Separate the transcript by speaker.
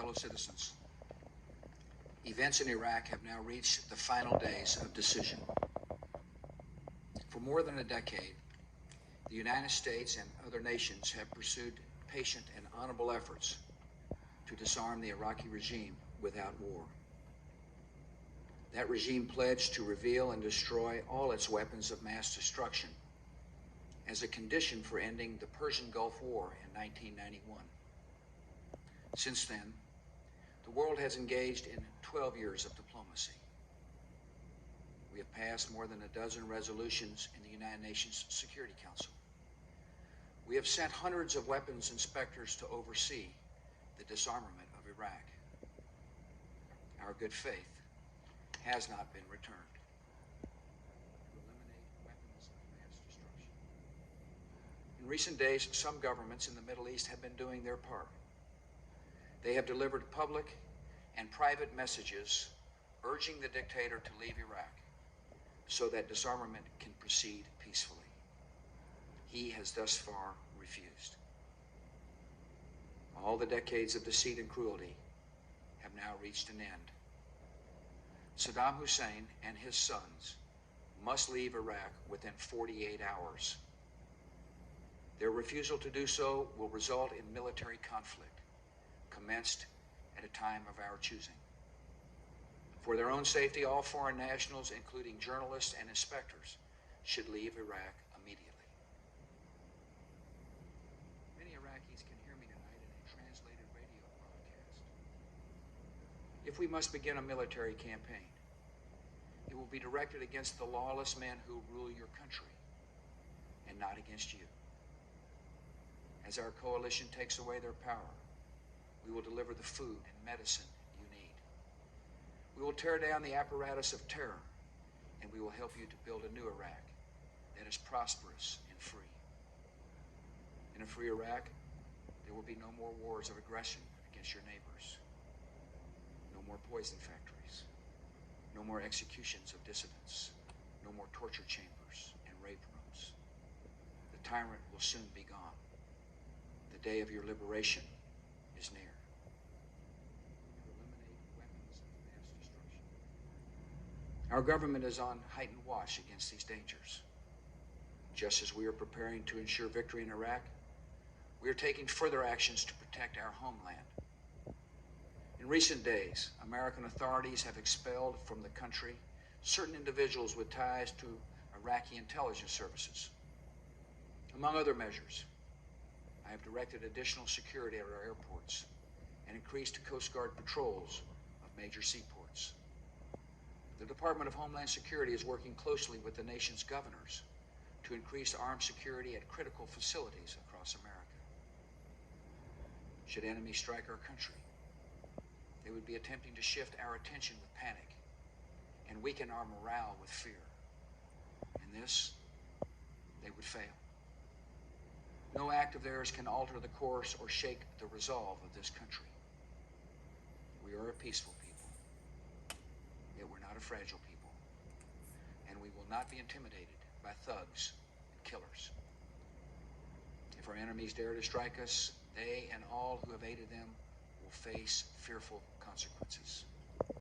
Speaker 1: fellow citizens, events in Iraq have now reached the final days of decision. For more than a decade, the United States and other nations have pursued patient and honorable efforts to disarm the Iraqi regime without war. That regime pledged to reveal and destroy all its weapons of mass destruction as a condition for ending the Persian Gulf War in 1991. Since then, the world has engaged in 12 years of diplomacy. We have passed more than a dozen resolutions in the United Nations Security Council. We have sent hundreds of weapons inspectors to oversee the disarmament of Iraq. Our good faith has not been returned. To eliminate weapons of mass destruction. In recent days, some governments in the Middle East have been doing their part. They have delivered public and private messages urging the dictator to leave Iraq so that disarmament can proceed peacefully. He has thus far refused. All the decades of deceit and cruelty have now reached an end. Saddam Hussein and his sons must leave Iraq within 48 hours. Their refusal to do so will result in military conflict, commenced at a time of our choosing. For their own safety, all foreign nationals, including journalists and inspectors, should leave Iraq immediately. Many Iraqis can hear me tonight in a translated radio broadcast. If we must begin a military campaign, it will be directed against the lawless men who rule your country, and not against you. As our coalition takes away their power, we will deliver the food and medicine you need. We will tear down the apparatus of terror, and we will help you to build a new Iraq that is prosperous and free. In a free Iraq, there will be no more wars of aggression against your neighbors, no more poison factories, no more executions of dissidents, no more torture chambers and rape rooms. The tyrant will soon be gone. The day of your liberation is near. To eliminate weapons of mass destruction. Our government is on heightened watch against these dangers. Just as we are preparing to ensure victory in Iraq, we are taking further actions to protect our homeland. In recent days, American authorities have expelled from the country certain individuals with ties to Iraqi intelligence services. Among other measures, I have directed additional security at our airports and increased Coast Guard patrols of major seaports. The Department of Homeland Security is working closely with the nation's governors to increase armed security at critical facilities across America. Should enemies strike our country, they would be attempting to shift our attention with panic and weaken our morale with fear. In this, they would fail. No act of theirs can alter the course or shake the resolve of this country. We are a peaceful people, yet we're not a fragile people, and we will not be intimidated by thugs and killers. If our enemies dare to strike us, they and all who have aided them will face fearful consequences.